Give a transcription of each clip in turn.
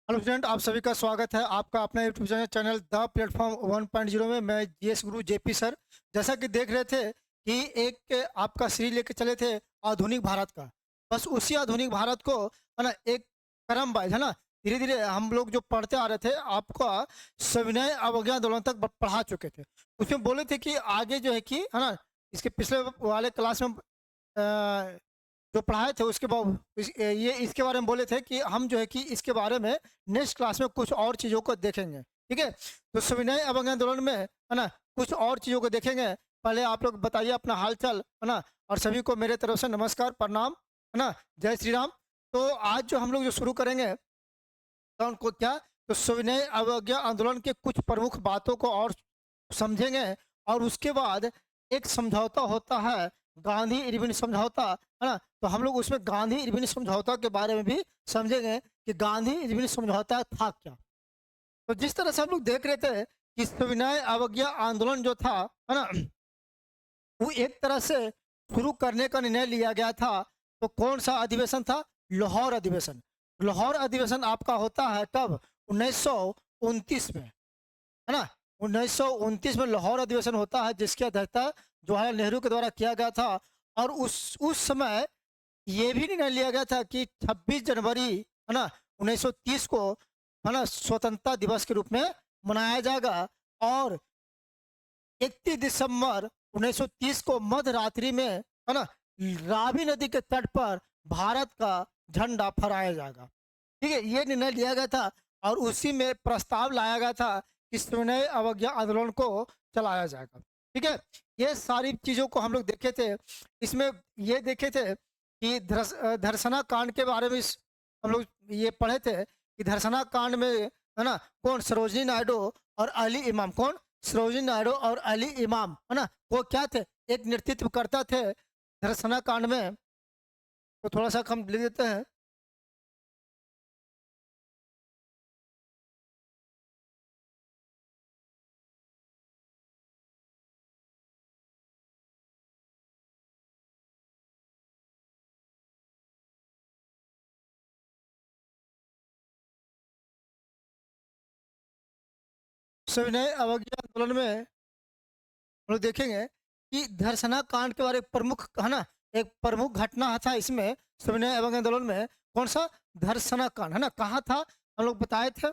Hello student, आप सभी का स्वागत है आपका अपना यूट्यूब चैनल द प्लेटफॉर्म 1.0 में। मैं जीएस गुरु जेपी सर। जैसा कि देख रहे थे कि एक आपका सीरीज लेके चले थे आधुनिक भारत का। बस उसी आधुनिक भारत को है ना, एक क्रम वाइज है ना, धीरे धीरे हम लोग जो पढ़ते आ रहे थे आपका सविनय अवज्ञा आंदोलन तक पढ़ा चुके थे। उसमें बोले थे कि आगे जो है कि है ना, इसके पिछले वाले क्लास में जो पढ़ाए थे उसके बाद ये इसके बारे में बोले थे कि हम जो है कि इसके बारे में नेक्स्ट क्लास में कुछ और चीज़ों को देखेंगे। ठीक है, तो सविनय अवज्ञा आंदोलन में है ना कुछ और चीज़ों को देखेंगे। पहले आप लोग बताइए अपना हाल चाल है ना, और सभी को मेरे तरफ से नमस्कार प्रणाम है ना, जय श्री राम। तो आज जो हम लोग जो शुरू करेंगे तो उनको क्या, तो सविनय अवज्ञा आंदोलन के कुछ प्रमुख बातों को और समझेंगे। और उसके बाद एक समझौता होता है, गांधी इरविन समझौता, है ना, तो हम लोग उसमें गांधी इरविन समझौता के बारे में भी समझेंगे कि गांधी इरविन समझौता था क्या। तो जिस तरह से हम लोग देख रहे थे कि सविनय अवज्ञा आंदोलन जो था है ना, वो एक तरह से शुरू करने का निर्णय लिया गया था। तो कौन सा अधिवेशन था? लाहौर अधिवेशन। लाहौर अधिवेशन आपका होता है कब? 1929 में, है ना। 1929 में लाहौर अधिवेशन होता है जिसकी अध्यक्षता जवाहरलाल नेहरू के द्वारा किया गया था। और उस समय ये भी निर्णय लिया गया था कि 26 जनवरी है ना 1930 को है ना स्वतंत्रता दिवस के रूप में मनाया जाएगा। और 31 दिसंबर 1930 को मध्य रात्रि में है ना रावी नदी के तट पर भारत का झंडा फहराया जाएगा। ठीक है, ये निर्णय लिया गया था। और उसी में प्रस्ताव लाया गया था कि सविनय अवज्ञा आंदोलन को चलाया जाएगा। ठीक है, ये सारी चीज़ों को हम लोग देखे थे। इसमें ये देखे थे कि धर्षणा कांड के बारे में हम लोग ये पढ़े थे कि धर्षणा कांड में है ना कौन, सरोजनी नायडू और अली इमाम। कौन? सरोजनी नायडू और अली इमाम, है ना, वो क्या थे? एक नेतृत्व करता थे धर्षणा कांड में। तो थोड़ा सा हम लिख देते हैं। सविनय अवज्ञा आंदोलन में हम लोग देखेंगे कि धर्षणा कांड के बारे में प्रमुख है ना, एक प्रमुख घटना था इसमें सविनय अवज्ञा आंदोलन में। कौन सा? धर्षणा कांड, है ना, कहाँ था हम लोग बताए थे?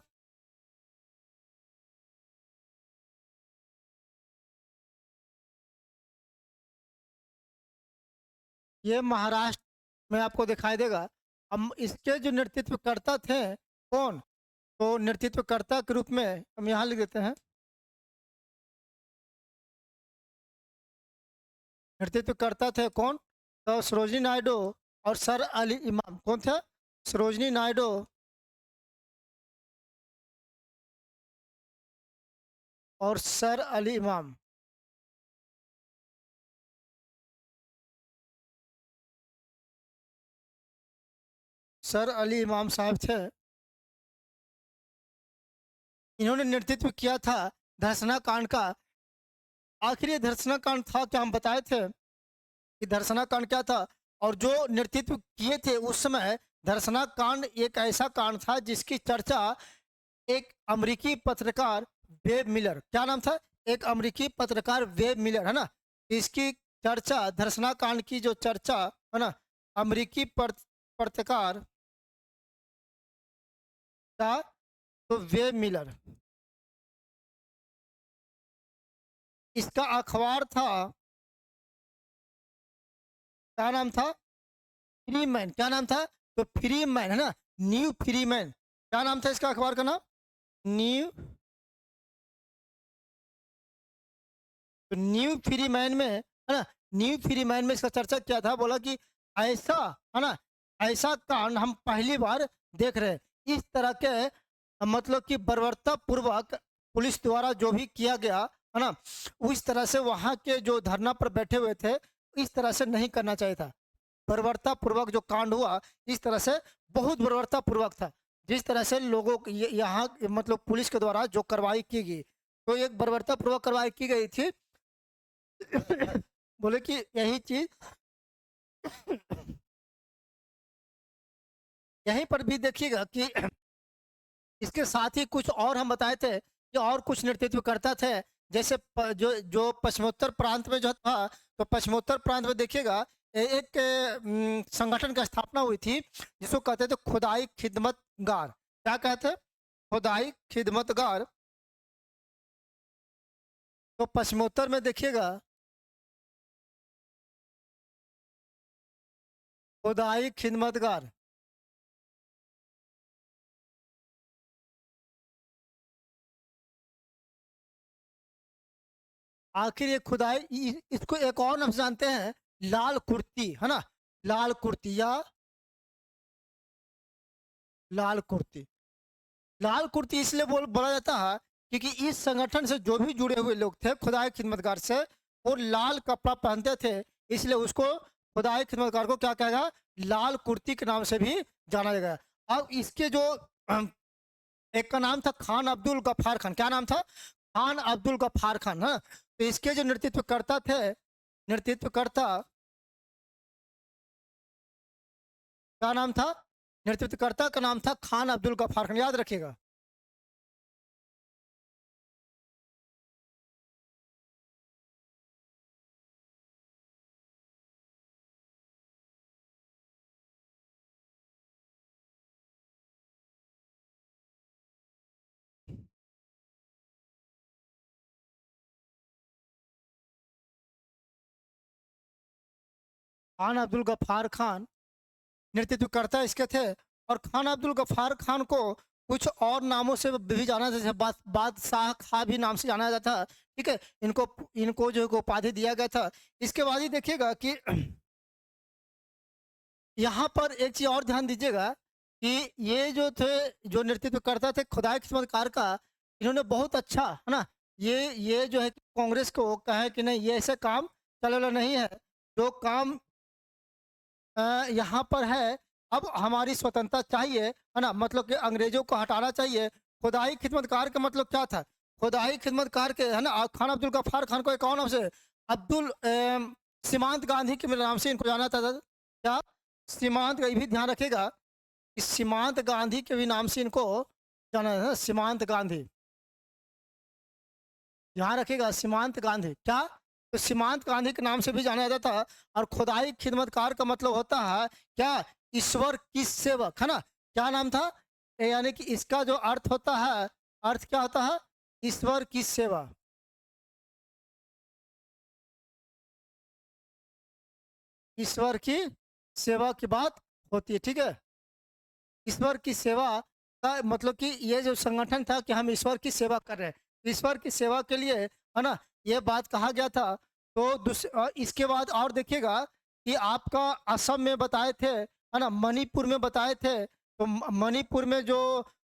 ये महाराष्ट्र में आपको दिखाई देगा। हम इसके जो नेतृत्वकर्ता थे कौन, तो नेतृत्वकर्ता के रूप में हम यहाँ लिख देते हैं। नेतृत्वकर्ता थे कौन? तो सरोजनी नायडू और सर अली इमाम। कौन थे? सरोजनी नायडू और सर अली इमाम। सर अली इमाम साहब थे, इन्होंने नेतृत्व किया था धर्षणा कांड का। आखिर ये धर्षणा कांड था क्या? हम बताए थे कि धर्षणा कांड क्या था। और जो नेतृत्व किए थे उस समय, धर्षणा कांड एक ऐसा कांड था जिसकी चर्चा एक अमेरिकी पत्रकार वेब मिलर, क्या नाम था? एक अमेरिकी पत्रकार वेब मिलर, है ना, इसकी चर्चा, धर्षणा कांड की जो चर्चा है ना, अमेरिकी पत्रकार था, तो वेब मिलर, इसका अखबार था, क्या नाम था? Free man. क्या नाम था? तो फ्री मैन, है ना, न्यू फ्री मैन। क्या नाम था इसका अखबार का नाम? न्यू, तो न्यू फ्री मैन में है ना, न्यू फ्री मैन में इसका चर्चा किया था। बोला कि ऐसा, है ना, ऐसा कांड हम पहली बार देख रहे हैं। इस तरह के मतलब कि बर्बरता पूर्वक पुलिस द्वारा जो भी किया गया है ना, उस तरह से वहाँ के जो धरना पर बैठे हुए थे, इस तरह से नहीं करना चाहिए था। बर्बरता पूर्वक जो कांड हुआ, इस तरह से बहुत बर्बरता पूर्वक था। जिस तरह से लोगों को यहाँ मतलब पुलिस के द्वारा जो कार्रवाई की गई, तो एक बर्बरता पूर्वक कार्रवाई की गई थी। बोले कि यही चीज यहीं पर भी देखिएगा कि इसके साथ ही कुछ और हम बताए थे कि और कुछ नेतृत्व करता थे, जैसे जो जो पश्चिमोत्तर प्रांत में जो था, तो पश्चिमोत्तर प्रांत में देखिएगा एक संगठन की स्थापना हुई थी जिसको कहते थे खुदाई खिदमतगार। क्या कहते हैं? खुदाई खिदमतगार। तो पश्चिमोत्तर में देखिएगा खुदाई खिदमतगार। आखिर ये खुदाई इसको एक और नाम से जानते हैं, लाल कुर्ती, है ना? लाल कुर्ती या लाल कुर्ती। लाल कुर्ती इसलिए बोला जाता है क्योंकि इस संगठन से जो भी जुड़े हुए लोग थे खुदाई खिदमतगार से, वो लाल कपड़ा पहनते थे, इसलिए उसको खुदाई खिदमतगार को क्या कहेगा? लाल कुर्ती के नाम से भी जाना जाएगा। अब इसके जो एक का नाम था खान अब्दुल गफ्फार खान। क्या नाम था? खान अब्दुल गफ्फार खान। हाँ, तो इसके जो नेतृत्वकर्ता थे, नेतृत्वकर्ता क्या नाम था? नेतृत्वकर्ता का नाम था खान अब्दुल गफ्फार खान, याद रखिएगा। खान अब्दुल गफ्फार खान नेतृत्वकर्ता इसके थे। और खान अब्दुल गफ्फार खान को कुछ और नामों से भी जाना, जैसे बादशाह खां भी नाम से जाना जाता है। ठीक है, इनको इनको जो है उपाधि दिया गया था। इसके बाद ही देखिएगा कि यहाँ पर एक चीज और ध्यान दीजिएगा कि ये जो थे, जो नेतृत्व करता थे खुदाई खिदमतगार का, इन्होंने बहुत अच्छा, है ना, ये जो है कि कांग्रेस को कहे कि नहीं, ये ऐसे काम चले वाला नहीं है। जो काम यहाँ पर है, अब हमारी स्वतंत्रता चाहिए, है ना, मतलब कि अंग्रेजों को हटाना चाहिए। खुदाई खिदमतकार का मतलब क्या था? खुदाई खिदमतकार के, है ना, खान अब्दुल गफ्फार खान को एक और नाम से अब्दुल सीमांत गांधी के नाम से इनको जाना था। क्या? सीमांत का, ये भी ध्यान रखेगा, इस सीमांत गांधी के भी नाम से इनको जाना है, सीमांत गांधी। ध्यान रखिएगा, सीमांत गांधी। क्या? तो सीमांत गांधी के नाम से भी जाना जाता था। और खुदाई खिदमतकार का मतलब होता है क्या? ईश्वर की सेवक, है ना? क्या नाम था? यानी कि इसका जो अर्थ होता है, अर्थ क्या होता है? ईश्वर की सेवा। ईश्वर की सेवा की बात होती है, ठीक है। ईश्वर की सेवा का मतलब कि ये जो संगठन था कि हम ईश्वर की सेवा कर रहे हैं, ईश्वर की सेवा के लिए, है ना, ये बात कहा गया था। तो इसके बाद और देखिएगा कि आपका असम में बताए थे, है ना, मणिपुर में बताए थे। तो मणिपुर में जो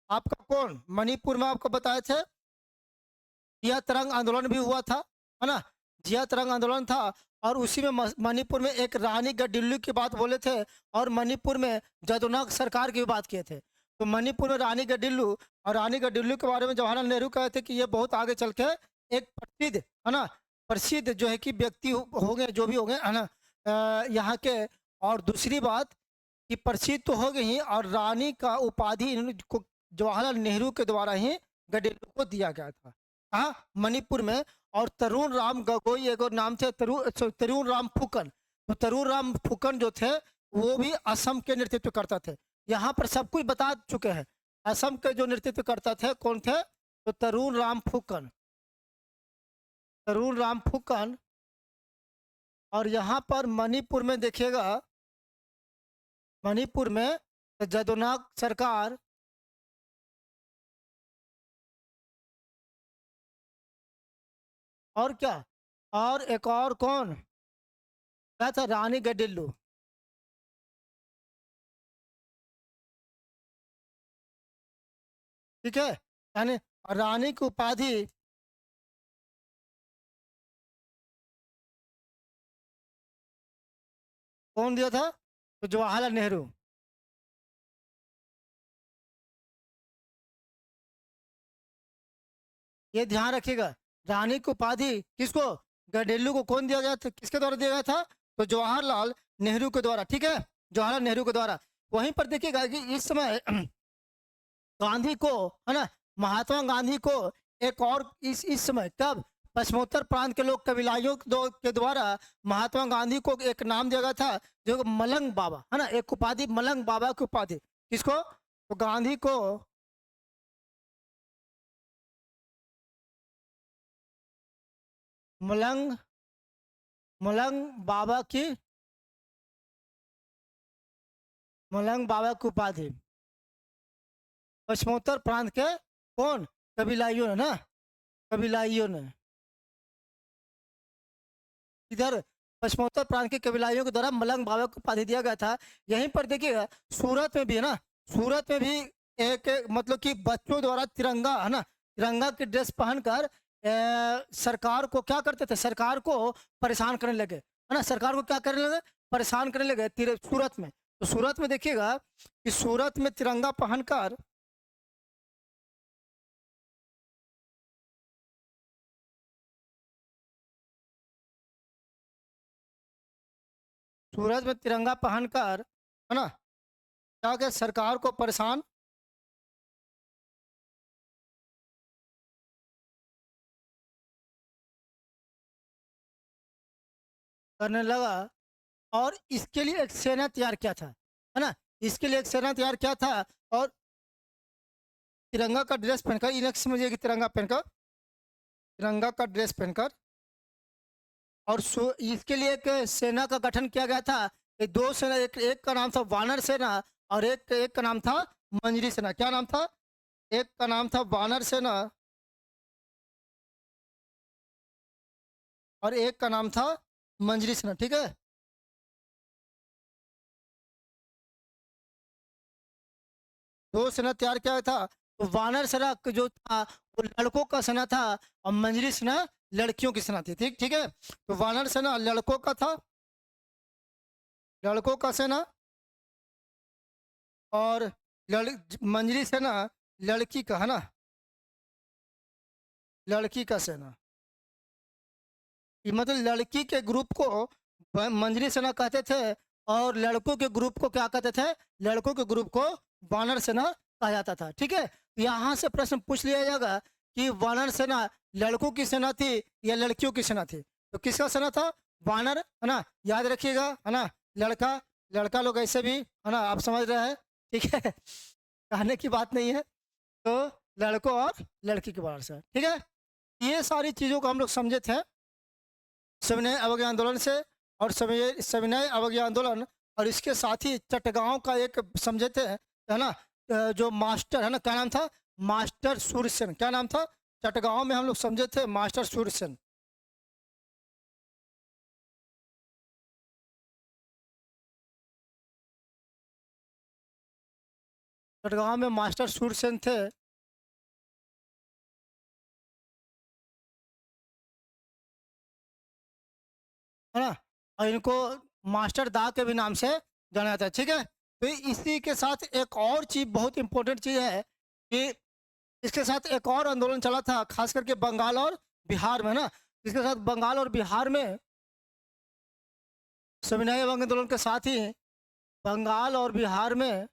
आपका कौन, मणिपुर में आपको बताए थे जिया तरंग आंदोलन भी हुआ था, है ना, जिया तरंग आंदोलन था। और उसी में मणिपुर में एक रानी गढ़िल्लू की बात बोले थे, और मणिपुर में जदुनाक सरकार की भी बात किए थे। तो मणिपुर में रानी गढ़िल्लू, और रानी गढ़िल्लू के बारे में जवाहरलाल नेहरू कहे थे कि ये बहुत आगे चल के एक प्रसिद्ध, है ना, प्रसिद्ध जो है कि व्यक्ति होंगे, जो भी होंगे, है ना, यहाँ के। और दूसरी बात कि प्रसिद्ध तो हो गई ही, और रानी का उपाधि जवाहरलाल नेहरू के द्वारा ही गढ़िल्लू को दिया गया था। हाँ, मणिपुर में। और तरुण राम गगोई एक और नाम थे, तरुण राम फुकन। तो तरुण राम फुकन जो थे वो भी असम के नेतृत्व करता थे। यहाँ पर सब कुछ बता चुके हैं। असम के जो नेतृत्व करता थे कौन थे? तो तरुण राम फुकन, तरुण राम फुकन। और यहाँ पर मणिपुर में देखिएगा, मणिपुर में जदुनाक सरकार, और क्या, और एक और कौन क्या था? रानी गढ़िल्लू। ठीक है, यानी रानी की उपाधि कौन दिया था? तो जवाहरलाल नेहरू। ये ध्यान रखिएगा, रानी की उपाधि किसको, गढ़िल्लू को कौन दिया गया था, किसके द्वारा दिया गया था? तो जवाहरलाल नेहरू के द्वारा। ठीक है, जवाहरलाल नेहरू के द्वारा। वहीं पर देखिएगा कि इस समय गांधी को, है ना, महात्मा गांधी को एक और इस समय कब पश्चिमोत्तर प्रांत के लोग कबीलाइयों के द्वारा महात्मा गांधी को एक नाम दिया गया था, जो मलंग बाबा, है ना, एक उपाधि मलंग बाबा की उपाधि। किसको? तो गांधी को मलंग मलंग बाबा की मलंग बाबा की उपाधि पश्चिमोत्तर प्रांत के कौन कबीलाइयों ने ना, कबीलाइयों ने इधर पश्चिमोत्तर प्रांत के कबीलाइयों के द्वारा मलंग बाबा को उपाधि दिया गया था। यहीं पर देखिएगा सूरत में भी है ना, सूरत में भी एक मतलब कि बच्चों द्वारा तिरंगा, है ना, तिरंगा की ड्रेस पहनकर सरकार को क्या करते थे, सरकार को परेशान करने लगे, है ना, सरकार को क्या करने लगे, परेशान करने लगे सूरत में। तो सूरत में देखिएगा कि सूरत में तिरंगा पहनकर सूरज में तिरंगा पहनकर, है ना, क्या क्या सरकार को परेशान करने लगा। और इसके लिए एक सेना तैयार किया था, है ना, इसके लिए एक सेना तैयार किया था। और तिरंगा का ड्रेस पहनकर, इन्हें समझिए कि तिरंगा पहनकर, तिरंगा का ड्रेस पहनकर, और इसके लिए एक सेना का गठन किया गया था। ये दो सेना, एक का नाम था वानर सेना और एक एक का नाम था मंजरी सेना। क्या नाम था? एक का नाम था वानर सेना और एक का नाम था मंजरी सेना। ठीक है, दो सेना तैयार किया था। तो वानर सेना जो था वो लड़कों का सेना था और मंजरी सेना लड़कियों की सेना थी। ठीक ठीक है, तो वानर सेना लड़कों का था, लड़कों का सेना, और मंजरी सेना लड़की का, है ना, लड़की का सेना। ये मतलब लड़की के ग्रुप को मंजरी सेना कहते थे और लड़कों के ग्रुप को क्या कहते थे, लड़कों के ग्रुप को वानर सेना कहा जाता था। ठीक है, यहाँ से प्रश्न पूछ लिया जाएगा कि वानर सेना लड़कों की सेना थी या लड़कियों की सेना थी? तो किसका सेना था? वानर, है ना, याद रखिएगा, है ना, लड़का, लड़का लोग ऐसे भी, है ना, आप समझ रहे हैं। ठीक है, कहने की बात नहीं है। तो लड़कों और लड़की के बारे से, ठीक है, ये सारी चीज़ों को हम लोग समझे थे सविनय अवज्ञा आंदोलन से। और सविनय अवज्ञा आंदोलन और इसके साथ ही चटगांव का एक समझे थे, है ना, जो मास्टर, है ना, क्या नाम था? मास्टर सूर्यसेन। क्या नाम था? चटगांव में हम लोग समझे थे मास्टर सूर्यसेन। चटगांव में मास्टर सूर्यसेन थे, है ना, और इनको मास्टर दा के भी नाम से जाना जाता है। ठीक है, तो इसी के साथ एक और चीज, बहुत इंपॉर्टेंट चीज है कि इसके साथ एक और आंदोलन चला था, खास करके बंगाल और बिहार में, ना, इसके साथ बंगाल और बिहार में सविनय अवज्ञा आंदोलन के साथ ही बंगाल और बिहार में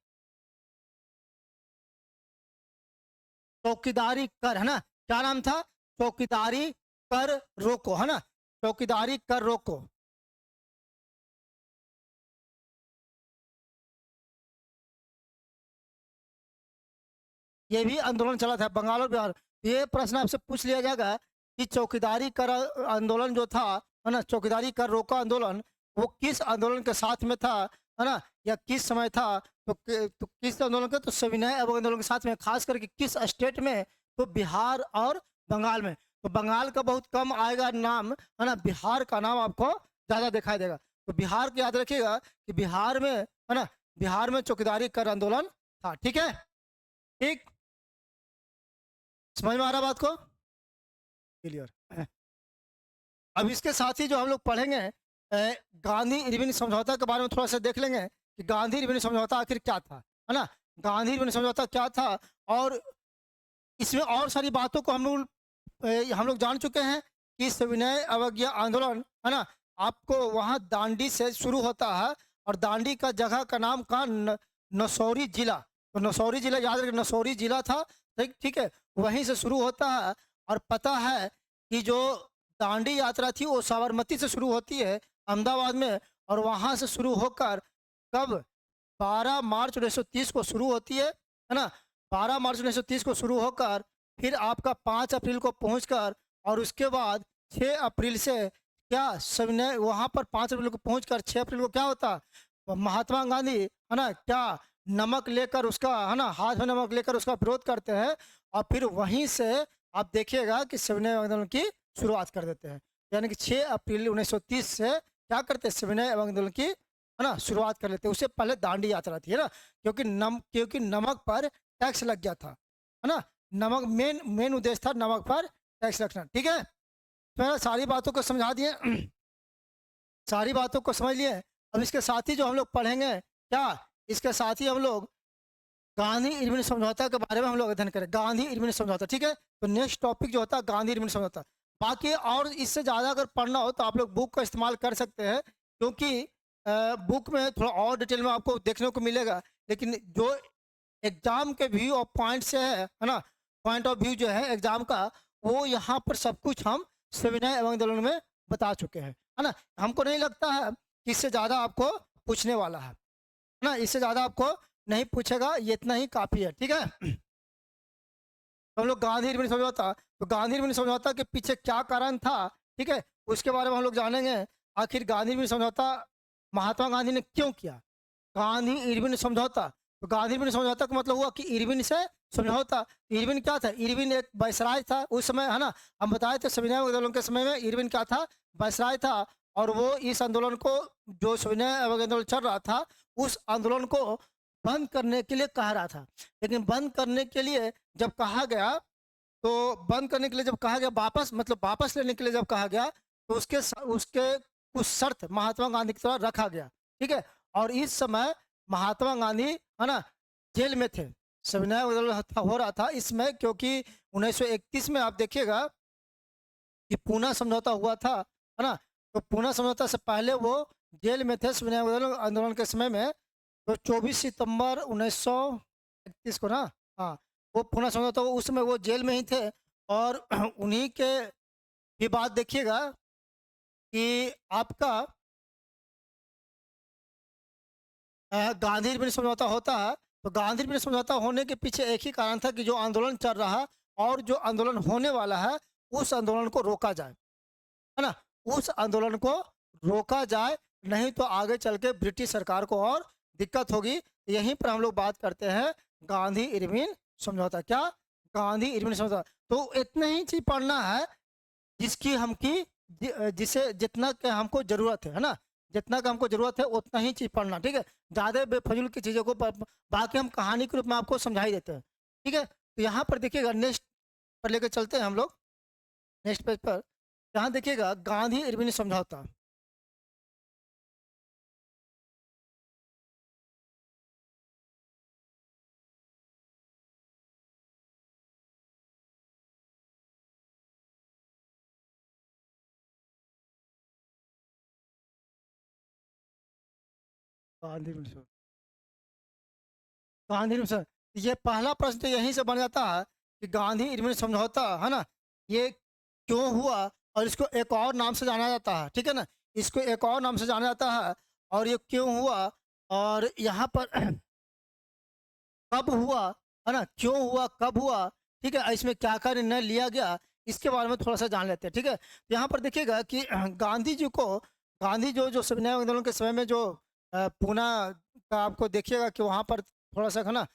चौकीदारी कर, है ना, क्या नाम था? चौकीदारी कर रोको, है ना, चौकीदारी कर रोको। ये भी आंदोलन चला था बंगाल और बिहार। ये प्रश्न आपसे पूछ लिया जाएगा कि चौकीदारी कर आंदोलन जो था, है ना, चौकीदारी कर रोको आंदोलन, वो किस आंदोलन के साथ में था, है ना, या किस समय था? तो किस आंदोलन के? तो सविनय अवज्ञा आंदोलन के साथ में, खास करके किस स्टेट में? तो बिहार और बंगाल में। तो बंगाल का बहुत कम आएगा नाम, है ना, बिहार का नाम आपको ज्यादा दिखाई देगा। तो बिहार को याद रखिएगा कि बिहार में, है ना, बिहार में चौकीदारी कर आंदोलन था। ठीक है, ठीक, समझ में आ रहा बात को? क्लियर। अब इसके साथ ही जो हम लोग पढ़ेंगे गांधी इरविन समझौता के बारे में थोड़ा सा देख लेंगे कि गांधी इरविन समझौता आखिर क्या था, है ना, गांधी इरविन समझौता क्या था। और इसमें और सारी बातों को हम लोग जान चुके हैं कि सविनय अवज्ञा आंदोलन, है ना, आपको वहाँ दांडी से शुरू होता है और दांडी का जगह का नाम का नसौरी जिला। तो नसौरी जिला याद रखिए, नसौरी जिला था, ठीक ठीक है, वहीं से शुरू होता है। और पता है कि जो दांडी यात्रा थी वो साबरमती से शुरू होती है अहमदाबाद में, और वहां से शुरू होकर कब 12 मार्च 1930 को शुरू होती है ना। 12 मार्च 1930 को शुरू होकर फिर आपका 5 अप्रैल को पहुंचकर, और उसके बाद 6 अप्रैल से क्या सविनय वहां पर 5 अप्रैल को पहुंचकर 6 अप्रैल को क्या होता, महात्मा गांधी है ना क्या नमक लेकर उसका है ना हाथ में नमक लेकर उसका विरोध करते हैं, और फिर वहीं से आप देखिएगा कि सविनय आंदोलन की शुरुआत कर देते हैं। यानी कि 6 अप्रैल 1930 से क्या करते हैं, सविनय आंदोलन की है ना शुरुआत कर लेते हैं। उससे पहले दांडी यात्रा थी है ना, क्योंकि नमक पर टैक्स लग गया था है ना। नमक मेन मेन उद्देश्य था नमक पर टैक्स रखना, ठीक है। तो मैंने सारी बातों को समझा दिए, सारी बातों को समझ लिए। अब इसके साथ ही जो हम लोग पढ़ेंगे क्या, इसके साथ ही हम लोग गांधी इरविन समझौता के बारे में हम लोग अध्ययन करें, गांधी इरविन समझौता, ठीक है। तो नेक्स्ट टॉपिक जो होता है गांधी इरविन समझौता। बाकी और इससे ज़्यादा अगर पढ़ना हो तो आप लोग बुक का इस्तेमाल कर सकते हैं, क्योंकि बुक में थोड़ा और डिटेल में आपको देखने को मिलेगा। लेकिन जो एग्जाम के व्यू ऑफ पॉइंट से है ना, पॉइंट ऑफ व्यू जो है एग्जाम का, वो यहाँ पर सब कुछ हम सविनय एवं आंदोलन में बता चुके हैं है ना। हमको नहीं लगता है कि इससे ज़्यादा आपको पूछने वाला है ना, इससे ज़्यादा आपको नहीं पूछेगा, ये इतना ही काफ़ी है, ठीक है। तो हम लोग गांधी इरविन समझौता, तो गांधी इरविन समझौता के पीछे क्या कारण था, ठीक है, उसके बारे में हम लोग जानेंगे। आखिर गांधी इरविन समझौता महात्मा गांधी ने क्यों किया, गांधी इरविन समझौता। तो गांधी इरविन समझौता का मतलब हुआ कि इरविन से समझौता। इरविन क्या था, इरविन एक वायसराय था उस समय है ना। हम बताए थे सविनय आंदोलन के समय में इरविन क्या था, वायसराय था। और वो इस आंदोलन को, जो सविनय आंदोलन चल रहा था, उस आंदोलन को बंद करने के लिए कह रहा था। लेकिन बंद करने के लिए जब कहा गया, तो बंद करने के लिए जब कहा गया, वापस मतलब वापस लेने के लिए जब कहा गया, तो उसके कुछ शर्त महात्मा गांधी की तरफ रखा गया, ठीक है। और इस समय महात्मा गांधी है ना जेल में थे, सविनय आंदोलन हो रहा था इसमें, क्योंकि 1931 में आप देखिएगा कि पूना समझौता हुआ था है ना। तो पूना समझौता से पहले वो जेल में थे सविनय आंदोलन के समय में। तो 24 सितंबर 1931 को ना, हाँ, वो पूना समझौता उस समय वो जेल में ही थे। और उन्हीं के भी बात देखिएगा कि आपका गांधी इरविन समझौता होता है। तो गांधी इरविन समझौता होने के पीछे एक ही कारण था कि जो आंदोलन चल रहा है और जो आंदोलन होने वाला है, उस आंदोलन को रोका जाए है ना, उस आंदोलन को रोका जाए, नहीं तो आगे चल के ब्रिटिश सरकार को और दिक्कत होगी। यहीं पर हम लोग बात करते हैं गांधी इरविन समझौता, क्या, गांधी इरविन समझौता। तो इतना ही चीज पढ़ना है जिसकी जिसे जितना के हमको जरूरत है ना, जितना का हमको जरूरत है उतना ही चीज पढ़ना, ठीक है। ज्यादा बेफजूल की चीजों को बाकी हम कहानी के रूप में आपको समझा ही देते हैं, ठीक है। तो यहाँ पर देखिएगा, नेक्स्ट पर लेकर चलते हैं हम लोग, नेक्स्ट पेज पर। यहाँ देखिएगा गांधी इरविन समझौता। गांधी इरविन समझौता, गांधी इरविन समझौता। ये पहला प्रश्न तो यहीं से बन जाता है कि गांधी इरविन समझौता है ना, ये क्यों हुआ, और इसको एक और नाम से जाना जाता है, ठीक है ना, इसको एक और नाम से जाना जाता है। और ये क्यों हुआ, और यहाँ पर कब हुआ है ना, क्यों हुआ, कब हुआ, ठीक है, इसमें क्या क्या निर्णय लिया गया, इसके बारे में थोड़ा सा जान लेते हैं, ठीक है। तो यहाँ पर देखिएगा कि गांधी जी को, गांधी जो सविनय आंदोलन के समय में जो पूना का आपको देखिएगा कि वहाँ पर थोड़ा सा है ना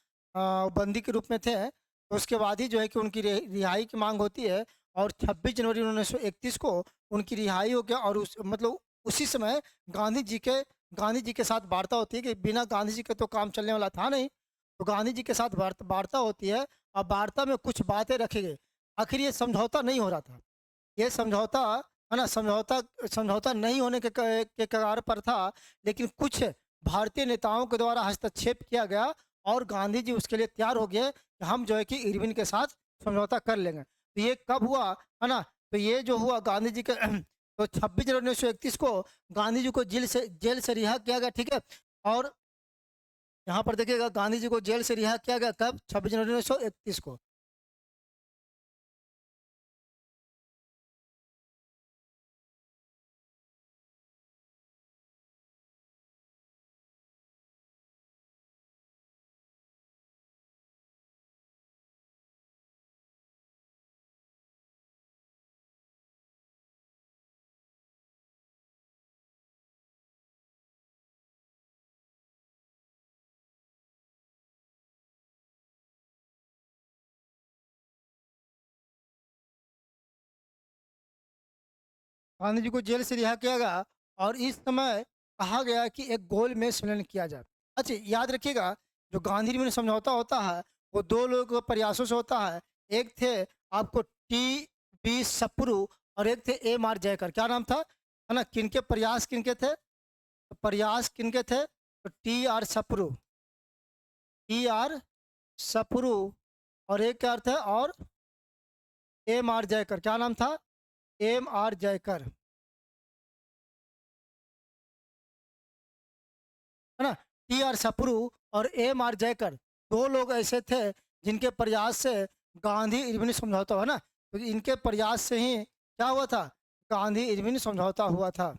बंदी के रूप में थे। तो उसके बाद ही जो है कि उनकी रिहाई की मांग होती है, और 26 जनवरी 1931 को उनकी रिहाई हो गया। और उस मतलब उसी समय गांधी जी के साथ वार्ता होती है कि बिना गांधी जी के तो काम चलने वाला था नहीं। तो गांधी जी के साथ वार्ता होती है, और वार्ता में कुछ बातें रखी गई। आखिर ये समझौता नहीं हो रहा था, ये समझौता है ना, समझौता नहीं होने के कगार पर था। लेकिन कुछ भारतीय नेताओं के द्वारा हस्तक्षेप किया गया, और गांधी जी उसके लिए तैयार हो गए कि हम जो है कि इरविन के साथ समझौता कर लेंगे। तो ये कब हुआ है ना, तो ये जो हुआ गांधी जी के तो 26 जनवरी 1931 को गांधी जी को जेल से रिहा किया गया, ठीक है। और यहाँ पर देखिएगा गांधी जी को जेल से रिहा किया गया कब? 26 जनवरी 1931 को। गांधी जी को जेल से रिहा किया गया और इस समय कहा गया कि एक गोल में सम्मेलन किया जाए। अच्छा, याद रखिएगा, जो गांधी निर्मल समझौता होता है वो दो लोगों के प्रयासों से होता है। एक थे आपको टी बी सप्रू और एक थे एम आर जयकर। क्या नाम था, है ना? किनके प्रयास किनके थे? तो प्रयास किनके थे? तो टी आर सप्रू और एक क्या अर्थ है, और एम आर जयकर। क्या नाम था? एम आर जयकर, है ना? टी आर सप्रू और एम आर जयकर दो लोग ऐसे थे जिनके प्रयास से गांधी इरविन समझौता हुआ ना। तो इनके प्रयास से ही क्या हुआ था? गांधी इरविन समझौता हुआ था।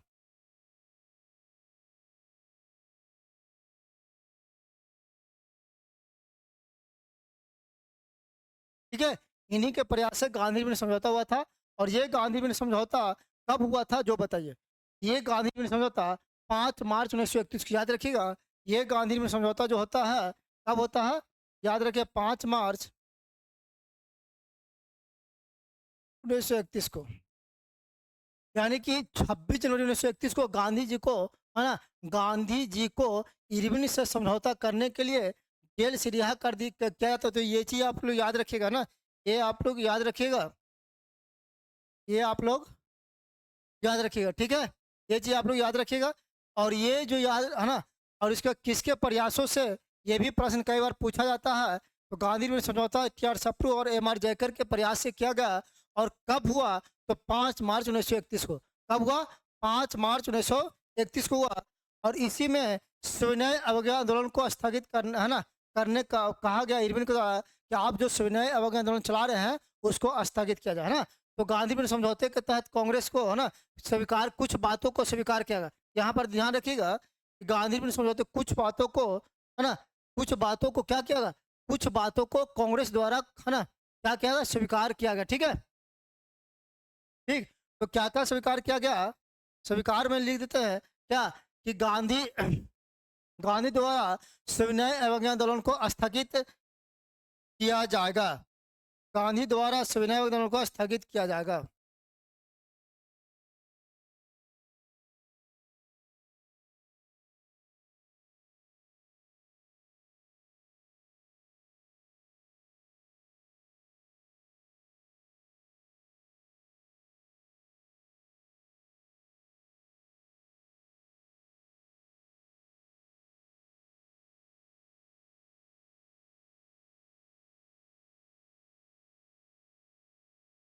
ठीक है, इन्हीं के प्रयास से गांधी इरविन समझौता हुआ था। और ये गांधी इरविन समझौता कब हुआ था, जो बताइए? ये गांधी इरविन समझौता 5 मार्च 1931 को, याद रखिएगा। ये गांधी इरविन समझौता जो होता है कब होता है? याद रखिए, 5 मार्च 1931 को। यानी कि 26 जनवरी 1931 को गांधी जी को, है ना, गांधी जी को इरविन से समझौता करने के लिए जेल से रिहा कर दी क्या था। तो ये चीज आप लोग याद रखिएगा ना, ये आप लोग याद रखिएगा, ये आप लोग याद रखिएगा। ठीक है, ये चीज आप लोग याद रखिएगा। और ये जो याद है ना, और इसका किसके प्रयासों से, ये भी प्रश्न कई बार पूछा जाता है। तो गांधी में समझौता टी आर सप्रू और एम आर जयकर के प्रयास से किया गया। और कब हुआ? तो 5 मार्च 1931 को। कब हुआ? 5 मार्च 1931 को हुआ। और इसी में सविनय अवज्ञा आंदोलन को स्थगित करना, है ना, करने का कहा गया इरविन को द्वारा कि आप जो सविनय अवज्ञा आंदोलन चला रहे हैं उसको स्थगित किया जाए, है ना। तो गांधी में समझौते के तहत कांग्रेस को, है ना, स्वीकार, कुछ बातों को स्वीकार किया गया। यहाँ पर ध्यान रखिएगा, गांधी में समझौते कुछ बातों को, है ना, कुछ बातों को क्या किया गया? कुछ बातों को कांग्रेस द्वारा, है ना, क्या किया गया? स्वीकार किया गया। ठीक है, ठीक। तो क्या क्या स्वीकार किया गया? स्वीकार में लिख देते हैं क्या, कि गांधी गांधी द्वारा सविनय अवज्ञा आंदोलन को स्थगित किया जाएगा। गांधी द्वारा सविनय अवज्ञा आंदोलन को स्थगित किया जाएगा।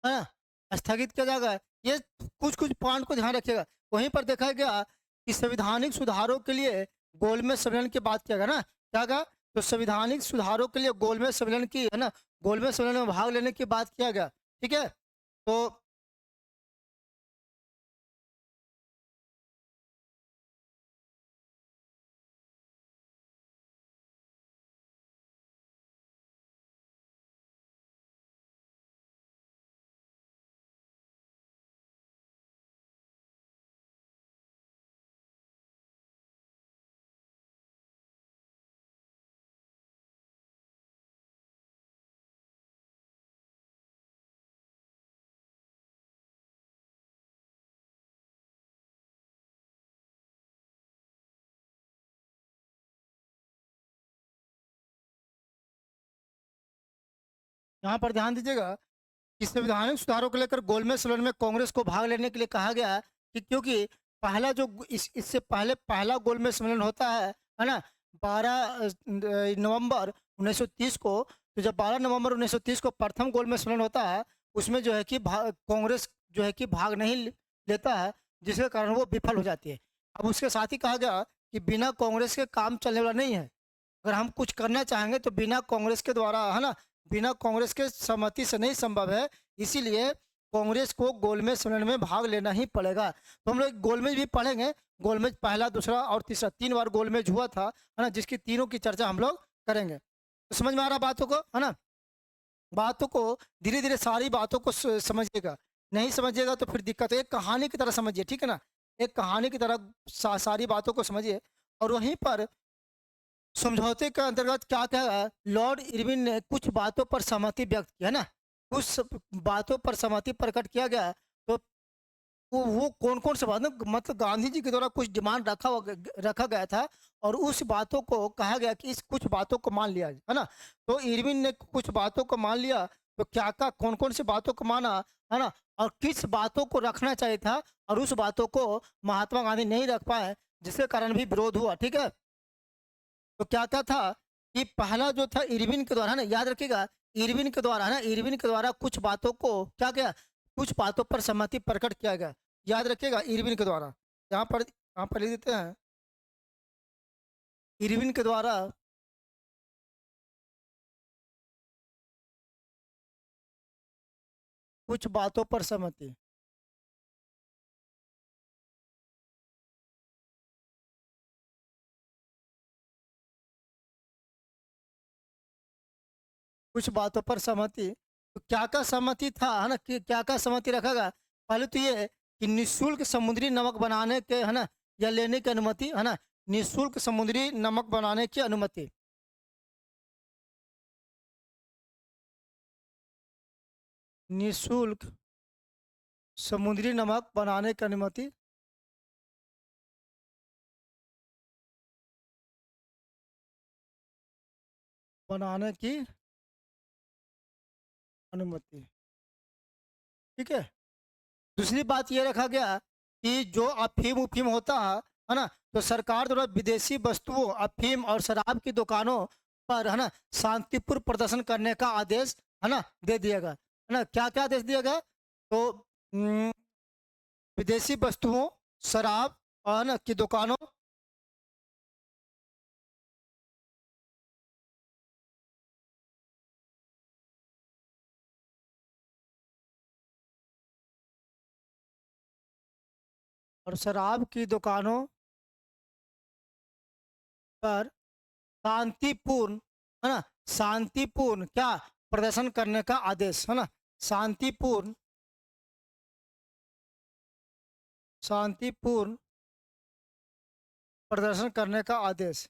है ना, स्थगित किया जाएगा। ये कुछ कुछ पॉइंट को ध्यान रखिएगा। वहीं पर देखा गया कि संवैधानिक सुधारों के लिए गोलमेज सम्मेलन की बात किया गया ना। क्या कहा? तो संवैधानिक सुधारों के लिए गोलमेज सम्मेलन की, है ना, गोलमेज सम्मेलन में भाग लेने की बात किया गया। ठीक है, तो यहाँ पर ध्यान दीजिएगा कि संवैधानिक सुधारों को लेकर गोलमेज सम्मेलन में कांग्रेस को भाग लेने के लिए कहा गया है। कि क्योंकि पहला जो इससे पहले पहला गोलमेज सम्मेलन होता है ना, 12 नवंबर 1930 को। तो जब 12 नवंबर 1930 को प्रथम गोलमेज सम्मेलन होता है, उसमें जो है कि कांग्रेस जो है कि भाग नहीं लेता है, जिसके कारण वो विफल हो जाती है। अब उसके साथ ही कहा गया कि बिना कांग्रेस के काम चलने वाला नहीं है। अगर हम कुछ करना चाहेंगे तो बिना कांग्रेस के द्वारा, है ना, बिना कांग्रेस के सहमति से नहीं संभव है। इसीलिए कांग्रेस को गोलमेज सम्मेलन में भाग लेना ही पड़ेगा। तो हम लोग गोलमेज भी पढ़ेंगे। गोलमेज पहला, दूसरा और तीसरा, 3 बार गोलमेज हुआ था, है ना, जिसकी तीनों की चर्चा हम लोग करेंगे। तो समझ में आ रहा बातों को, है ना। बातों को धीरे धीरे सारी बातों को समझिएगा। नहीं समझिएगा तो फिर दिक्कत है। एक कहानी की तरह समझिए, ठीक है ना। एक कहानी की तरह सारी बातों को समझिए। और वहीं पर समझौते के अंतर्गत क्या क्या है, लॉर्ड इरविन ने कुछ बातों पर सहमति व्यक्त की, है ना। कुछ बातों पर सहमति प्रकट किया गया। तो वो कौन कौन से बात, मतलब गांधी जी के द्वारा कुछ डिमांड रखा गया था, और उस बातों को कहा गया कि इस कुछ बातों को मान लिया, है ना। तो इरविन ने कुछ बातों को मान लिया। तो क्या क्या कौन कौन सी बातों को माना, है ना, और किस बातों को रखना चाहिए था, और उस बातों को महात्मा गांधी नहीं रख पाए, जिसके कारण भी विरोध हुआ, ठीक है। तो क्या क्या था कि पहला जो था इरविन के द्वारा, है ना, याद रखिएगा, इरविन के द्वारा, है ना, इरविन के द्वारा कुछ बातों को क्या क्या, कुछ बातों पर सहमति प्रकट किया गया। याद रखिएगा, इरविन के द्वारा, यहाँ पर लिख देते हैं, इरविन के द्वारा कुछ बातों पर सहमति, कुछ बातों पर सहमति। तो क्या क्या सहमति था, है ना, कि क्या क्या सहमति रखा गया। पहले तो ये कि निःशुल्क समुद्री नमक बनाने के, है ना, या लेने की अनुमति, है ना, निःशुल्क समुद्री नमक बनाने की अनुमति, निःशुल्क समुद्री नमक बनाने की अनुमति, बनाने की अनुमति, ठीक है। दूसरी बात ये रखा गया कि जो अफीम उफीम होता है ना, तो सरकार द्वारा विदेशी वस्तुओं, अफीम और शराब की दुकानों पर, है ना, शांतिपूर्ण प्रदर्शन करने का आदेश, है ना, दे दिया गया, है ना। क्या क्या आदेश दिया गया, तो विदेशी वस्तुओं, शराब, और ना की दुकानों, और शराब की दुकानों पर शांतिपूर्ण, है ना, शांतिपूर्ण क्या, प्रदर्शन करने का आदेश, है ना, शांतिपूर्ण, शांतिपूर्ण प्रदर्शन करने का आदेश,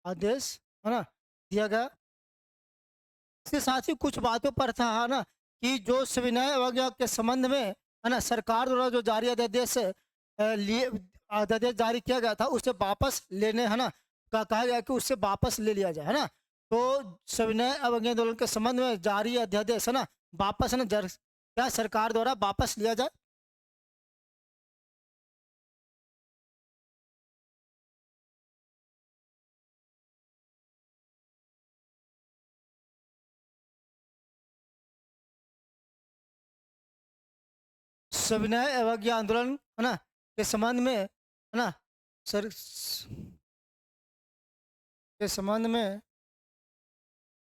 आदेश, है ना, दिया गया। इसके साथ ही कुछ बातों पर था, है ना, कि जो सविनय अवज्ञा के संबंध में, है ना, सरकार द्वारा जो जारी अध्यादेश लिए, अध्यादेश जारी किया गया था, उसे वापस लेने, है ना, का कहा गया कि उससे वापस ले लिया जाए, है ना। तो सविनय अवज्ञा आंदोलन के संबंध में जारी अध्यादेश, है ना, वापस, है ना, क्या सरकार द्वारा वापस लिया जाए। सविनय अवज्ञा आंदोलन, है ना, के संबंध में, है ना, सर के संबंध में, है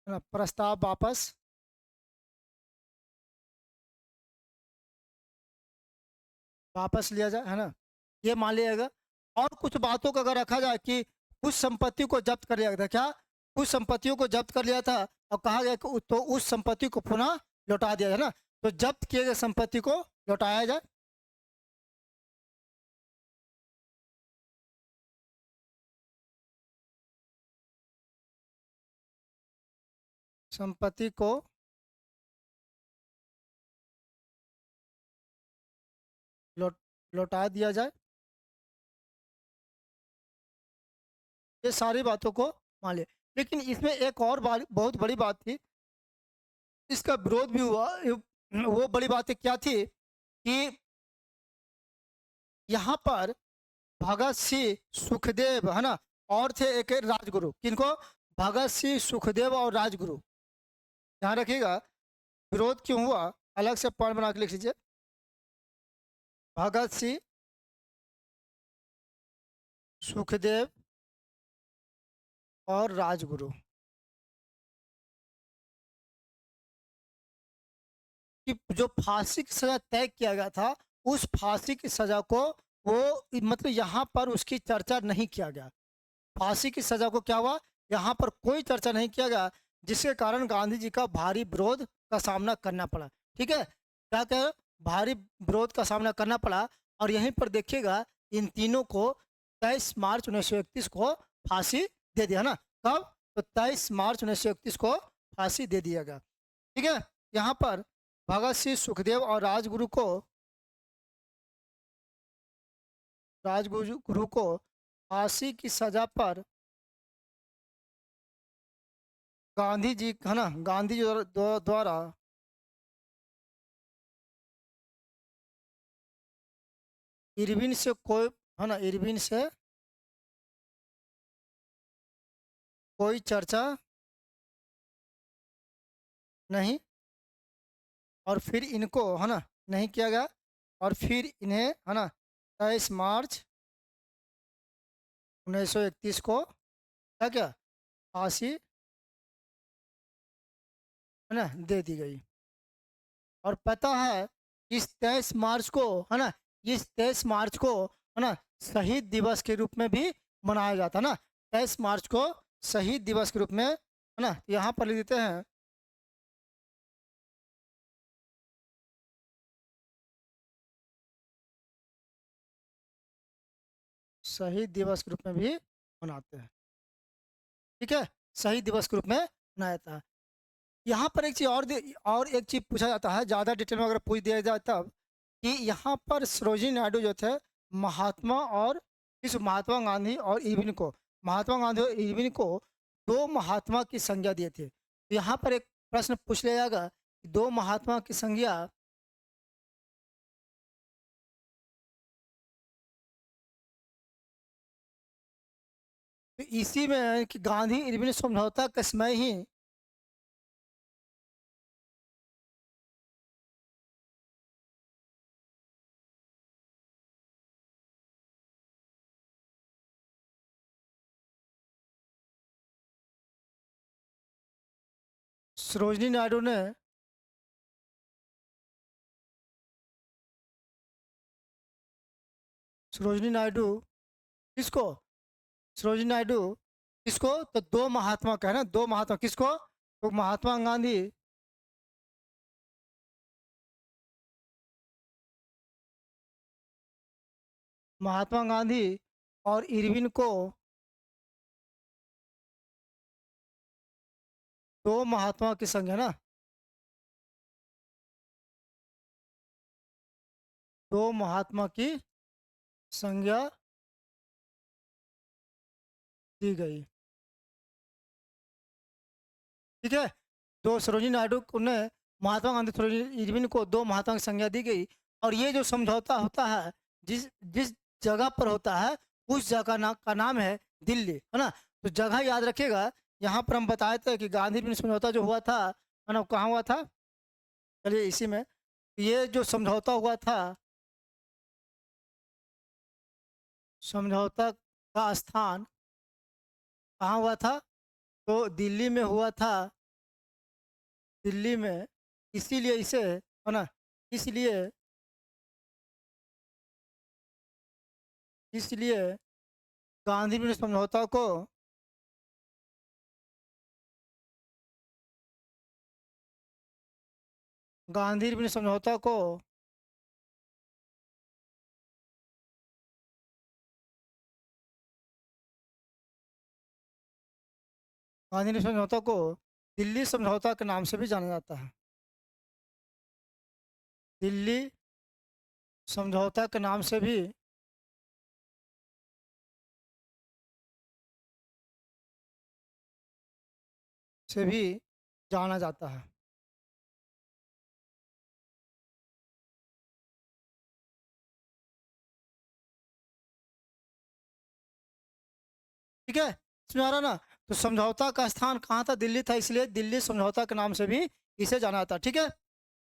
ना, प्रस्ताव वापस, वापस लिया जाए, है ना, ये मान लिया जाएगा। और कुछ बातों को अगर रखा जाए कि कुछ संपत्ति को जब्त कर लिया गया था, क्या, कुछ संपत्तियों को जब्त कर लिया था, और कहा गया कि तो उस संपत्ति को पुनः लौटा दिया जाए, ना, तो जब्त किए गए संपत्ति को लौटाया जाए, संपत्ति को लौट लौटा दिया जाए। ये सारी बातों को मान लिया। लेकिन इसमें एक और बहुत बड़ी बात थी, इसका विरोध भी हुआ। वो बड़ी बात क्या थी कि यहाँ पर भगत सिंह, सुखदेव, है ना, और थे एक राजगुरु, किनको, भगत सिंह, सुखदेव और राजगुरु। ध्यान रखिएगा, विरोध क्यों हुआ, अलग से पॉइंट बना के लिख लीजिए। भगत सिंह, सुखदेव और राजगुरु कि जो फांसी की सजा तय किया गया था, उस फांसी की सजा को वो मतलब यहाँ पर उसकी चर्चा नहीं किया गया। फांसी की सजा को क्या हुआ, यहाँ पर कोई चर्चा नहीं किया गया, जिसके कारण गांधी जी का भारी विरोध का सामना करना पड़ा। ठीक है, क्या क्या भारी विरोध का सामना करना पड़ा। और यहीं पर देखिएगा, इन तीनों को 23 मार्च 1931 को फांसी दे दिया ना। कब? तो 23 मार्च 1931 को फांसी दे दिया गया। ठीक है, यहाँ पर भगत सिंह, सुखदेव और राजगुरु को फांसी की सजा पर गांधी जी है ना, गांधी जी द्वारा इरविन से कोई है ना, इरविन से कोई चर्चा नहीं, और फिर इनको है ना नहीं किया गया। और फिर इन्हें है ना 23 मार्च 1931 को क्या क्या फांसी है ना दे दी गई। और पता है, इस 23 मार्च को है ना, इस 23 मार्च को है ना शहीद दिवस के रूप में भी मनाया जाता है ना। 23 मार्च को शहीद दिवस के रूप में है ना, यहाँ पर लिख देते हैं शहीद दिवस के रूप में भी मनाते हैं। ठीक है, शहीद दिवस के रूप में मनाया जाता है। यहाँ पर एक चीज़ और एक चीज़ पूछा जाता है, ज़्यादा डिटेल में अगर पूछ दिया जाए तब, कि यहाँ पर सरोजिनी नायडू जो थे, महात्मा और इस महात्मा गांधी और इरविन को, महात्मा गांधी और इरविन को दो महात्मा की संज्ञा दिए थे। तो यहाँ पर एक प्रश्न पूछ लिया जाएगा कि दो महात्मा की संज्ञा तो इसी में है कि गांधी इरविन समझौता के समय ही सरोजिनी नायडू ने सरोजिनी नायडू किसको सरोजिनी नायडू किसको, तो दो महात्मा का है ना, दो महात्मा किसको, तो महात्मा गांधी, महात्मा गांधी और इरविन को दो महात्मा की संज्ञा ना, दो महात्मा की संज्ञा दी गई। ठीक है, दो सरोजिनी नायडू ने महात्मा गांधी सरोजिनी इरविन को दो महात्मा की संज्ञा दी गई। और ये जो समझौता होता है, जिस जिस जगह पर होता है, उस जगह का नाम है दिल्ली, है ना। तो जगह याद रखिएगा। यहाँ पर हम बताए थे कि गांधी इरविन समझौता जो हुआ था, है ना, कहाँ हुआ था। चलिए इसी में, ये जो समझौता हुआ था, समझौता का स्थान कहाँ हुआ था, तो दिल्ली में हुआ था। दिल्ली में, इसीलिए इसे है ना, इसलिए इसलिए गांधी ने समझौता को गांधी ने समझौता को गांधी ने समझौता को दिल्ली समझौता के नाम से भी जाना जाता है। दिल्ली समझौता के नाम से भी जाना जाता है। ठीक है, इसमें आ रहा ना। तो समझौता का स्थान कहाँ था, दिल्ली था, इसलिए दिल्ली समझौता के नाम से भी इसे जाना जाता है। ठीक है,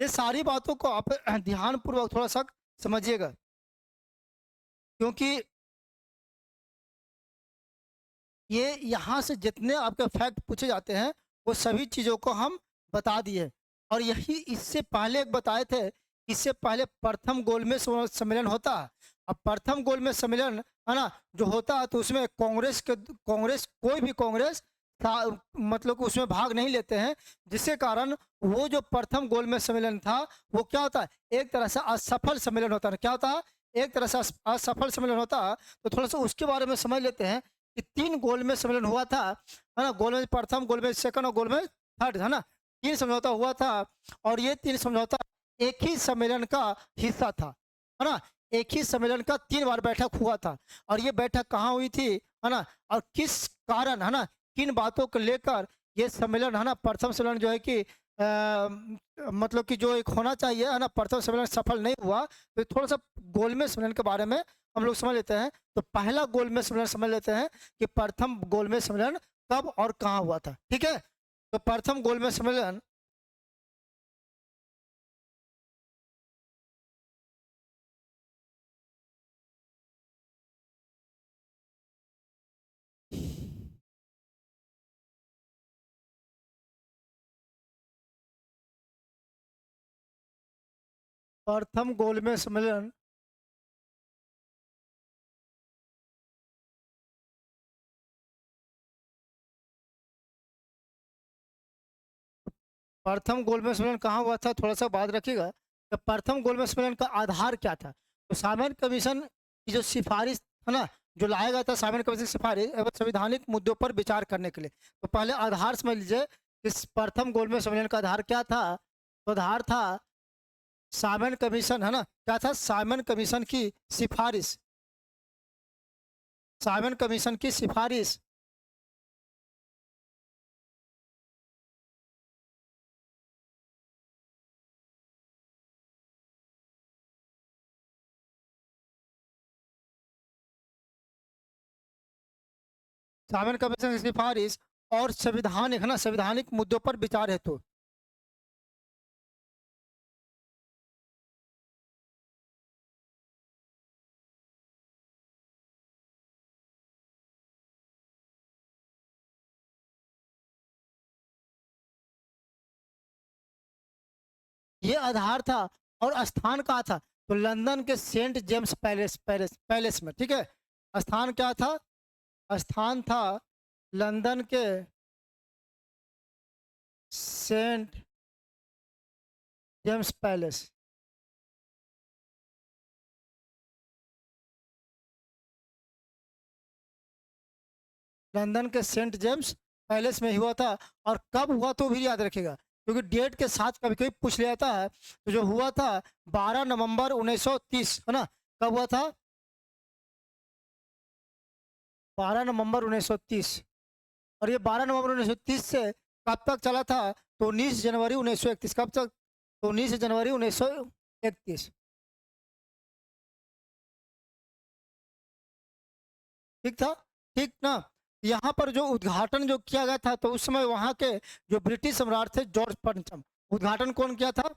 ये सारी बातों को आप ध्यान पूर्वक थोड़ा सा समझिएगा, क्योंकि ये यहाँ से जितने आपके फैक्ट पूछे जाते हैं वो सभी चीज़ों को हम बता दिए। और यही इससे पहले एक बताए थे, इससे पहले प्रथम गोलमेज सम्मेलन होता है। अब प्रथम गोलमेज सम्मेलन है ना जो होता है, तो उसमें कांग्रेस कोई भी कांग्रेस मतलब कि उसमें भाग नहीं लेते हैं, जिसके कारण वो जो प्रथम गोलमेज सम्मेलन था वो क्या होता है, एक तरह से असफल सम्मेलन होता है। क्या होता है, एक तरह से असफल सम्मेलन होता है। तो थोड़ा सा उसके बारे में समझ लेते हैं कि 3 गोलमेज सम्मेलन हुआ था, है ना। गोलमेज प्रथम, गोलमेज सेकंड और गोलमेज थर्ड, है ना। 3 समझौता हुआ था, और ये 3 समझौता एक ही सम्मेलन का हिस्सा था, है ना। एक ही सम्मेलन का 3 बार बैठक हुआ था। और ये बैठक कहाँ हुई थी, है ना, और किस कारण, है ना, किन बातों को लेकर ये सम्मेलन, है ना, प्रथम सम्मेलन जो है कि मतलब कि जो एक होना चाहिए, है ना, प्रथम सम्मेलन सफल नहीं हुआ। तो थोड़ा सा गोलमेज सम्मेलन के बारे में हम लोग समझ लेते हैं। तो पहला गोलमेज सम्मेलन समझ लेते हैं कि प्रथम गोलमेज सम्मेलन कब और कहाँ हुआ था। ठीक है, तो प्रथम गोलमेज सम्मेलन प्रथम गोलमेज सम्मेलन प्रथम गोलमेज सम्मेलन कहाँ हुआ था, थोड़ा सा बात रखिएगा। तो प्रथम गोलमेज सम्मेलन का आधार क्या था, तो सामन कमीशन की जो सिफारिश, है ना, जो लाया गया था सामन कमीशन की सिफारिश एवं संवैधानिक मुद्दों पर विचार करने के लिए। तो पहले आधार समझ लीजिए, इस प्रथम गोलमेज सम्मेलन का आधार क्या था। तो आधार था सामन कमीशन, है ना, क्या था, सामन कमीशन की सिफारिश, सामन कमीशन की सिफारिश। सामन कमीशन की सिफारिश और संविधानिक, है ना, संविधानिक मुद्दों पर विचार हेतु। ये आधार था। और स्थान कहाँ था, तो लंदन के सेंट जेम्स पैलेस में। ठीक है, स्थान क्या था, स्थान था लंदन के सेंट जेम्स पैलेस। लंदन के सेंट जेम्स पैलेस में हुआ था। और कब हुआ तो भी याद रखिएगा, क्योंकि डेट के साथ कभी कभी पूछ लिया जाता है। तो जो हुआ था 12 नवंबर 1930, है ना, कब हुआ था, 12 नवंबर 1930। और ये 12 नवंबर 1930 से कब तक चला था, तो 19 जनवरी 1931। कब तक, तो 19 जनवरी 1931। ठीक था, ठीक ना। यहाँ पर जो उद्घाटन जो किया गया था, तो उस समय वहाँ के जो ब्रिटिश सम्राट थे जॉर्ज पंचम, उद्घाटन कौन किया था,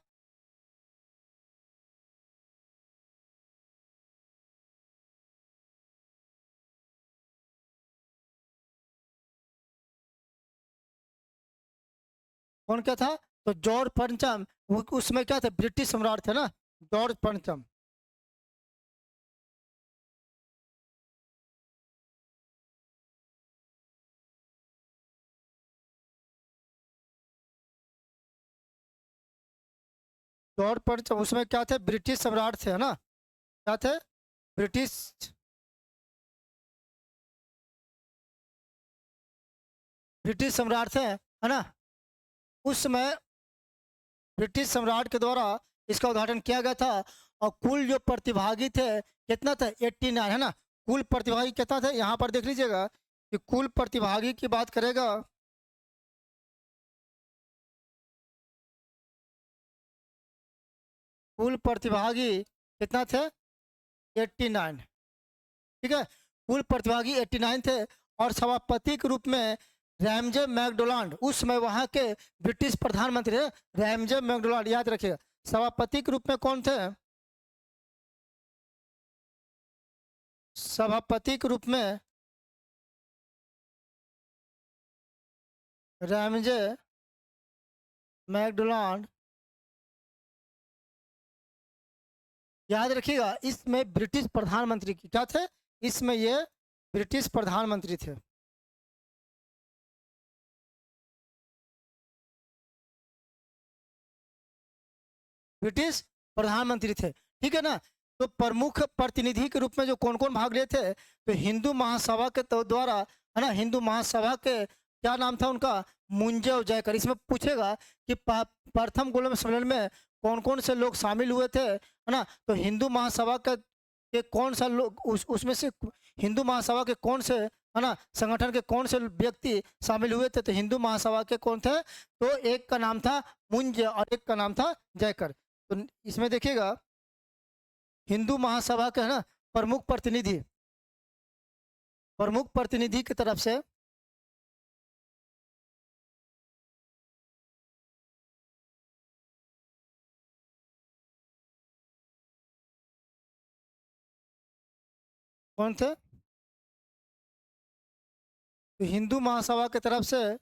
कौन क्या था, तो जॉर्ज पंचम। उसमें क्या थे, ब्रिटिश सम्राट थे ना, जॉर्ज पंचम। जॉर्ज पंचम उसमें क्या थे, ब्रिटिश सम्राट थे, है ना, क्या थे, ब्रिटिश, ब्रिटिश सम्राट थे, है ना। उस समय ब्रिटिश सम्राट के द्वारा इसका उद्घाटन किया गया था। और कुल जो प्रतिभागी थे कितना था, 89, है ना। कुल प्रतिभागी कितना थे, यहाँ पर देख लीजिएगा कि कुल प्रतिभागी की बात करेगा, कुल प्रतिभागी कितना थे, 89। ठीक है, कुल प्रतिभागी 89 थे। और सभापति के रूप में रैमजे मैकडोनाल्ड, उस समय वहाँ के ब्रिटिश प्रधानमंत्री थे, रैमजे मैकडोनाल्ड, याद रखिएगा, सभापति के रूप में कौन थे? सभापति के रूप में रैमजे मैकडोनाल्ड। याद रखिएगा, इसमें ब्रिटिश प्रधानमंत्री की क्या थे? इसमें ये ब्रिटिश प्रधानमंत्री थे। ब्रिटिश प्रधानमंत्री थे, ठीक है ना। तो प्रमुख प्रतिनिधि के रूप में जो कौन कौन भाग लिए थे, तो हिंदू महासभा के द्वारा, है ना, हिंदू महासभा के क्या नाम था उनका? मुंजे और जयकर। इसमें पूछेगा कि प्रथम गोलमेज सम्मेलन में कौन कौन से लोग शामिल हुए थे, है ना। तो हिंदू महासभा के कौन सा लोग, उसमें से हिंदू महासभा के कौन से, है ना, संगठन के कौन से व्यक्ति शामिल हुए थे? तो हिंदू महासभा के कौन थे? तो एक का नाम था मुंजे और एक का नाम था जयकर। तो इसमें देखिएगा, हिंदू महासभा के, है ना, प्रमुख प्रतिनिधि की तरफ से कौन थे? तो हिंदू महासभा की तरफ से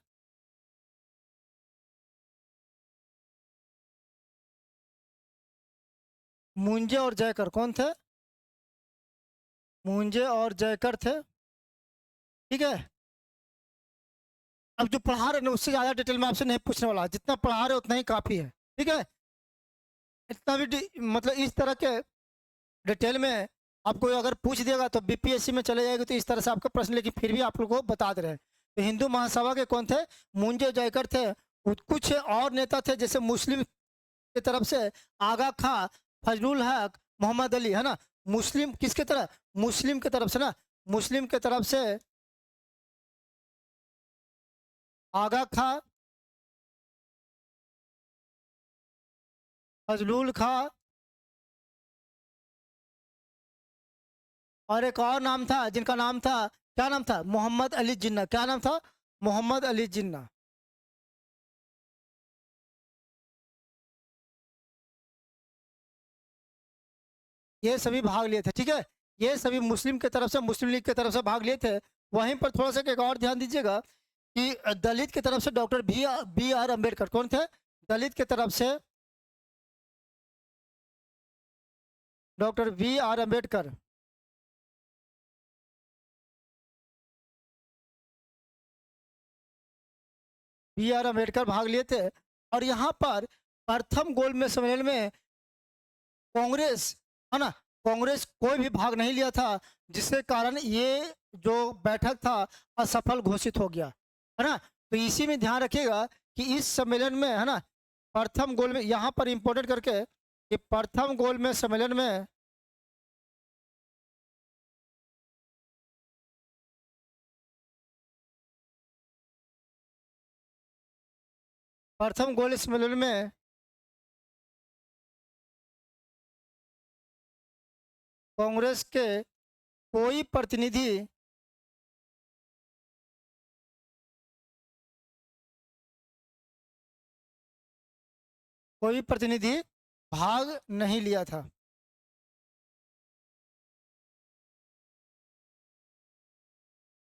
मुंजे और जयकर कौन थे? मुंजे और जयकर थे, ठीक है। अब जो पढ़ा रहे ना, उससे ज़्यादा डिटेल में आपसे नहीं पूछने वाला, जितना पढ़ा रहे उतना ही काफ़ी है, ठीक है। इतना भी मतलब इस तरह के डिटेल में आपको अगर पूछ दिएगा तो बीपीएससी में चले जाएगा, तो इस तरह से आपका प्रश्न, लेकिन फिर भी आप लोगों को बता दे रहे हैं। तो हिंदू महासभा के कौन थे? मुंजे जयकर थे। कुछ और नेता थे, जैसे मुस्लिम की तरफ से आगा खां, फजलुल हक, मोहम्मद अली, है ना। मुस्लिम किसके तरफ? मुस्लिम की तरफ से ना, मुस्लिम की तरफ से आगा खां, फजलुल खां, और एक और नाम था जिनका नाम था, क्या नाम था? मोहम्मद अली जिन्ना। क्या नाम था? मोहम्मद अली जिन्ना। ये सभी भाग लिए थे, ठीक है। ये सभी मुस्लिम की तरफ से, मुस्लिम लीग की तरफ से भाग लिए थे। वहीं पर थोड़ा सा एक और ध्यान दीजिएगा कि दलित की तरफ से डॉक्टर बी आर अम्बेडकर कौन थे? दलित की तरफ से doctor B R Ambedkar. B R Ambedkar भाग लिए थे। और यहाँ पर प्रथम गोलमेज सम्मेलन में कांग्रेस, है ना, कांग्रेस कोई भी भाग नहीं लिया था, जिसके कारण ये जो बैठक था असफल घोषित हो गया, है ना। तो इसी में ध्यान रखिएगा कि इस सम्मेलन में, है ना, प्रथम गोल में, यहाँ पर इंपोर्टेंट करके कि प्रथम गोल में सम्मेलन में प्रथम गोल सम्मेलन में कांग्रेस के कोई प्रतिनिधि भाग नहीं लिया था।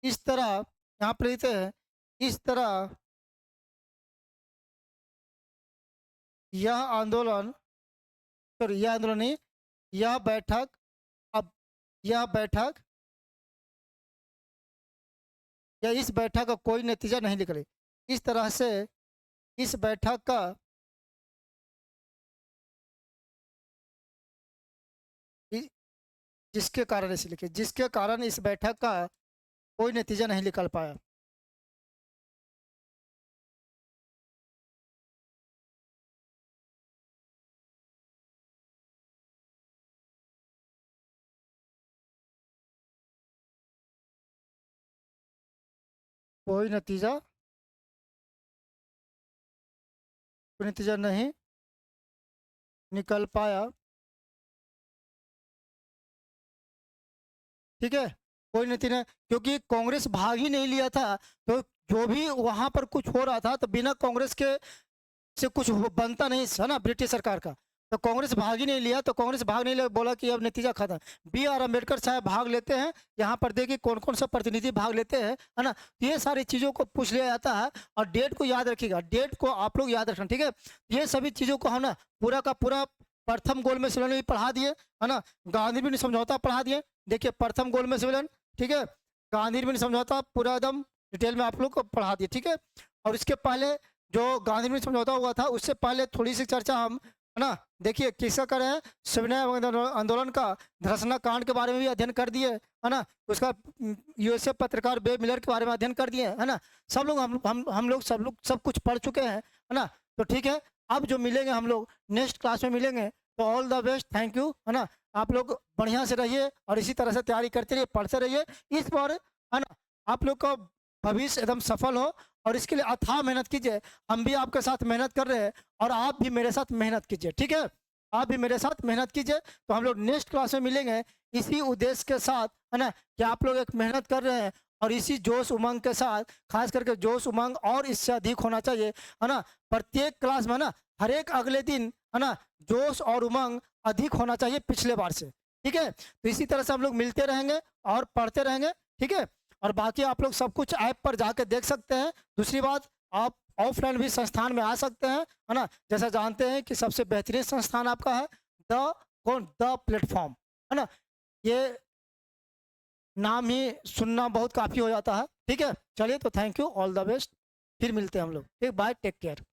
इस तरह यहाँ पर लिखते हैं, इस तरह यह आंदोलन, सॉरी यह आंदोलन नहीं, यह बैठक, अब यह बैठक या इस बैठक का कोई नतीजा नहीं निकले। इस तरह से इस बैठक का जिसके कारण, इसे लिखे, जिसके कारण इस बैठक का कोई नतीजा नहीं निकल पाया। कोई नतीजा नहीं निकल पाया, ठीक है। कोई नतीजा, क्योंकि कांग्रेस भाग ही नहीं लिया था, तो जो भी वहां पर कुछ हो रहा था, तो बिना कांग्रेस के से कुछ बनता नहीं, है ना, ब्रिटिश सरकार का। तो कांग्रेस भाग ही नहीं लिया, तो कांग्रेस भाग नहीं लिया, बोला कि अब नतीजा खत्म। बी आर अम्बेडकर साहब भाग लेते हैं, यहाँ पर देखिए कौन कौन सा प्रतिनिधि भाग लेते हैं, है ना। तो ये सारी चीज़ों को पूछ लिया जाता है, और डेट को याद रखिएगा, डेट को आप लोग याद रखना, ठीक है। ये सभी चीज़ों को हम ना पूरा का पूरा प्रथम गोल में सम्मेलन भी पढ़ा दिए, है ना। गांधी भी समझौता पढ़ा दिए, देखिए प्रथम गोल में सम्मेलन, ठीक है। गांधी भी समझौता पूरा एकदम डिटेल में आप लोग को पढ़ा दिए, ठीक है। और इसके पहले जो गांधी में समझौता हुआ था, उससे पहले थोड़ी सी चर्चा हम, है ना, देखिए किसका कर रहे हैं, सविनय आंदोलन का, धरसना कांड के बारे में भी अध्ययन कर दिए, है ना। उसका यूएसए पत्रकार बे मिलर के बारे में अध्ययन कर दिए, है ना। सब लोग हम लोग सब कुछ पढ़ चुके हैं, है ना। तो ठीक है, अब जो मिलेंगे हम लोग नेक्स्ट क्लास में मिलेंगे, तो all the best, thank you, है ना। आप लोग बढ़िया से रहिए और इसी तरह से तैयारी करते रहिए, पढ़ते रहिए, इस बार, है ना, आप लोग का भविष्य एकदम सफल हो, और इसके लिए अथाह मेहनत कीजिए। हम भी आपके साथ मेहनत कर रहे हैं, और आप भी मेरे साथ मेहनत कीजिए, ठीक है। आप भी मेरे साथ मेहनत कीजिए, तो हम लोग नेक्स्ट क्लास में मिलेंगे इसी उद्देश्य के साथ, है ना, कि आप लोग एक मेहनत कर रहे हैं, और इसी जोश उमंग के साथ, खास करके जोश उमंग और इससे अधिक होना चाहिए, है ना। प्रत्येक क्लास में ना हर एक अगले दिन, है ना, जोश और उमंग अधिक होना चाहिए पिछले बार से, ठीक है। तो इसी तरह से हम लोग मिलते रहेंगे और पढ़ते रहेंगे, ठीक है। और बाकी आप लोग सब कुछ ऐप पर जाके देख सकते हैं। दूसरी बात, आप ऑफलाइन भी संस्थान में आ सकते हैं, है ना। जैसा जानते हैं कि सबसे बेहतरीन संस्थान आपका है द प्लेटफॉर्म, है ना। ये नाम ही सुनना बहुत काफ़ी हो जाता है, ठीक है। चलिए, तो thank you, all the best, फिर मिलते हैं हम लोग, ठीक, बाय, टेक केयर।